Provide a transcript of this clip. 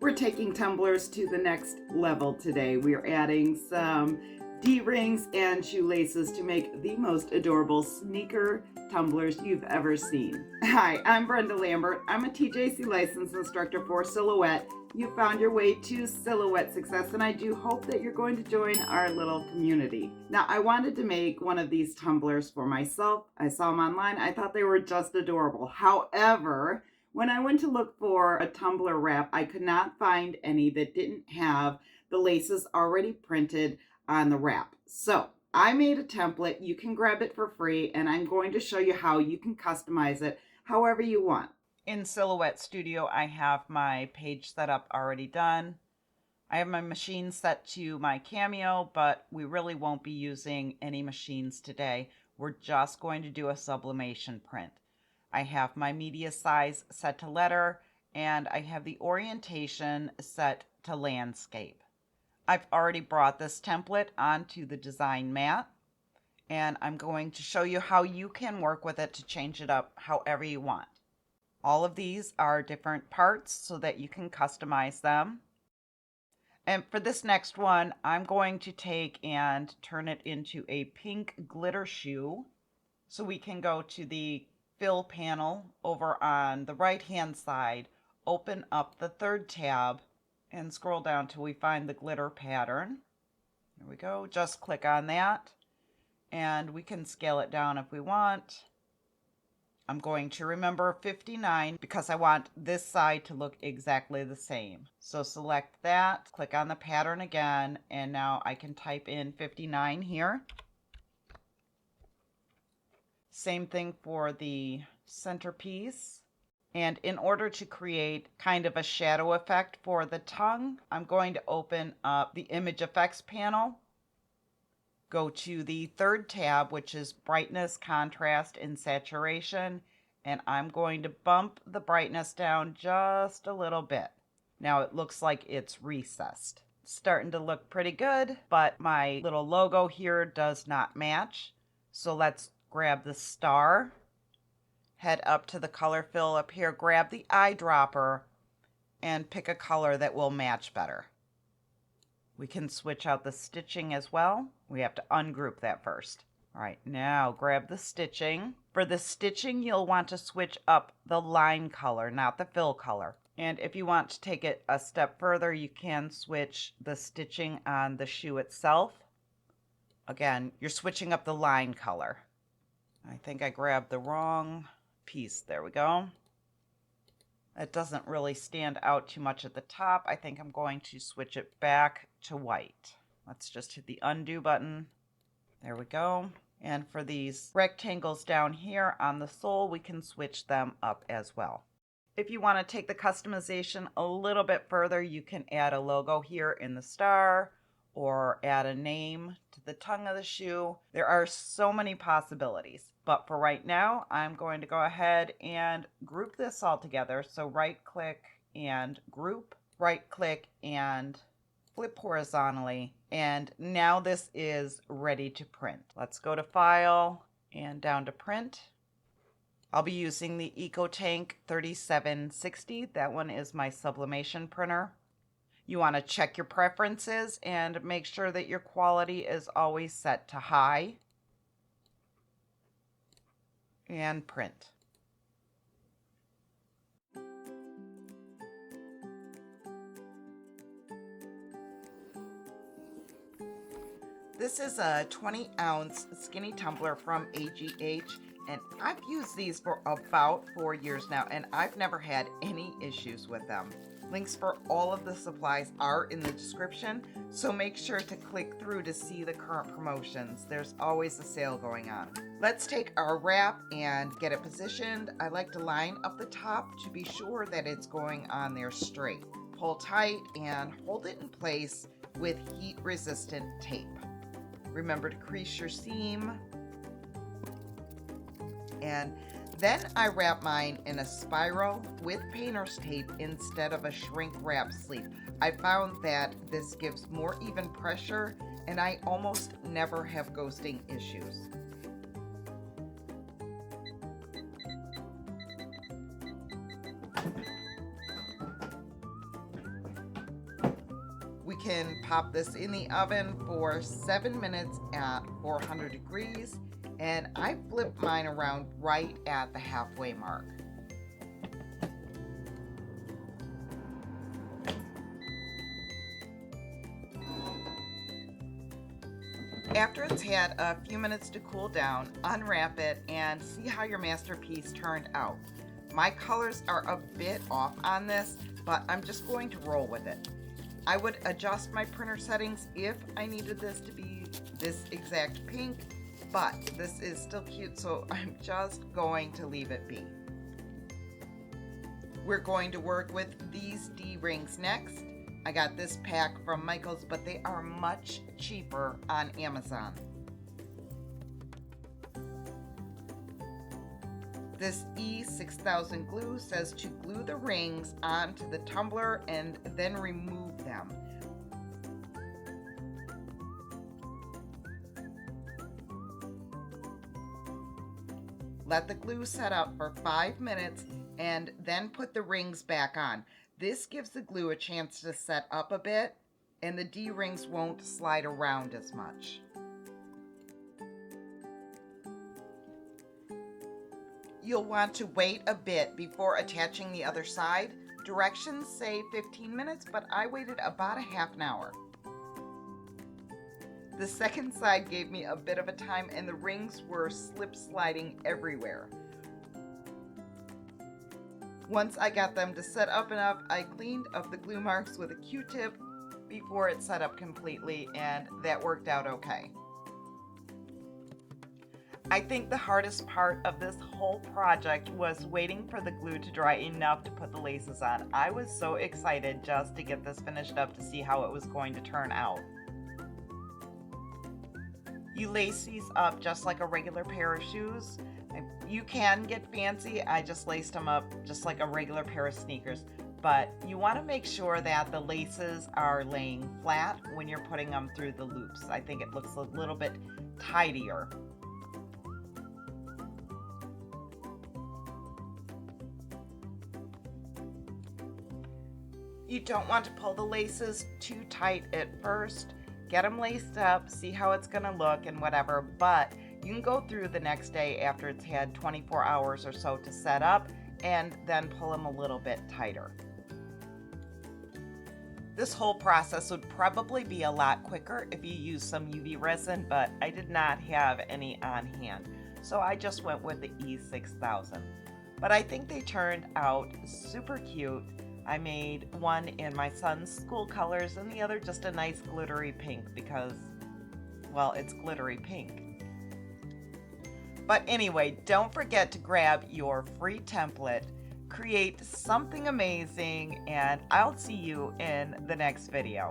We're taking tumblers to the next level today. We are adding some D-rings and shoelaces to make the most adorable sneaker tumblers you've ever seen. Hi, I'm Brenda Lambert. I'm a TJC licensed instructor for Silhouette. You found your way to Silhouette success, and I do hope that you're going to join our little community. Now, I wanted to make one of these tumblers for myself. I saw them online. I thought they were just adorable. However, when I went to look for a tumbler wrap, I could not find any that didn't have the laces already printed on the wrap. So I made a template. You can grab it for free, and I'm going to show you how you can customize it however you want. In Silhouette Studio, I have my page setup already done. I have my machine set to my Cameo, but we really won't be using any machines today. We're just going to do a sublimation print. I have my media size set to letter, and I have the orientation set to landscape. I've already brought this template onto the design mat, and I'm going to show you how you can work with it to change it up however you want. All of these are different parts so that you can customize them. And for this next one, I'm going to take and turn it into a pink glitter shoe. So we can go to the fill panel over on the right hand side, open up the third tab, and scroll down till we find the glitter pattern. There we go. Just click on that, and we can scale it down if we want. I'm going to remember 59 because I want this side to look exactly the same. So select that, click on the pattern again, and now I can type in 59 here. Same thing for the centerpiece. And in order to create kind of a shadow effect for the tongue, I'm going to open up the image effects panel. Go to the third tab, which is brightness, contrast, and saturation. And I'm going to bump the brightness down just a little bit. Now it looks like it's recessed. It's starting to look pretty good, but my little logo here does not match. So let's grab the star, head up to the color fill up here, grab the eyedropper, and pick a color that will match better. We can switch out the stitching as well. We have to ungroup that first. All right, now grab the stitching. For the stitching, you'll want to switch up the line color, not the fill color. And if you want to take it a step further, you can switch the stitching on the shoe itself. Again, you're switching up the line color. I think I grabbed the wrong piece. There we go. It doesn't really stand out too much at the top. I think I'm going to switch it back to white. Let's just hit the undo button. There we go. And for these rectangles down here on the sole, we can switch them up as well. If you want to take the customization a little bit further, you can add a logo here in the star or add a name to the tongue of the shoe. There are so many possibilities. But for right now, I'm going to go ahead and group this all together. So right click and group, right click and flip horizontally. And now this is ready to print. Let's go to File and down to Print. I'll be using the EcoTank 3760. That one is my sublimation printer. You want to check your preferences and make sure that your quality is always set to high. And print. This is a 20-ounce skinny tumbler from AGH, and I've used these for about 4 years now, and I've never had any issues with them. Links for all of the supplies are in the description, so make sure to click through to see the current promotions. There's always a sale going on. Let's take our wrap and get it positioned. I like to line up the top to be sure that it's going on there straight. Pull tight and hold it in place with heat-resistant tape. Remember to crease your seam. And then I wrap mine in a spiral with painter's tape instead of a shrink wrap sleeve. I found that this gives more even pressure, and I almost never have ghosting issues. We can pop this in the oven for 7 minutes at 400 degrees, and I flipped mine around right at the halfway mark. After it's had a few minutes to cool down, unwrap it and see how your masterpiece turned out. My colors are a bit off on this, but I'm just going to roll with it. I would adjust my printer settings if I needed this to be this exact pink, but this is still cute, so I'm just going to leave it be. We're going to work with these D-rings next. I got this pack from Michael's, but they are much cheaper on Amazon. This E6000 glue says to glue the rings onto the tumbler and then remove them. Let the glue set up for 5 minutes and then put the rings back on. This gives the glue a chance to set up a bit, and the D-rings won't slide around as much. You'll want to wait a bit before attaching the other side. Directions say 15 minutes, but I waited about a half an hour. The second side gave me a bit of a time, and the rings were slip sliding everywhere. Once I got them to set up enough, I cleaned up the glue marks with a Q-tip before it set up completely, and that worked out okay. I think the hardest part of this whole project was waiting for the glue to dry enough to put the laces on. I was so excited just to get this finished up to see how it was going to turn out. You lace these up just like a regular pair of shoes. You can get fancy. I just laced them up just like a regular pair of sneakers, but you want to make sure that the laces are laying flat when you're putting them through the loops. I think it looks a little bit tidier. You don't want to pull the laces too tight at first. Get them laced up, see how it's going to look and whatever, but you can go through the next day after it's had 24 hours or so to set up and then pull them a little bit tighter. This whole process would probably be a lot quicker if you use some UV resin, but I did not have any on hand, so I just went with the E6000. But I think they turned out super cute. I made one in my son's school colors and the other just a nice glittery pink because, well, it's glittery pink. But anyway, don't forget to grab your free template, create something amazing, and I'll see you in the next video.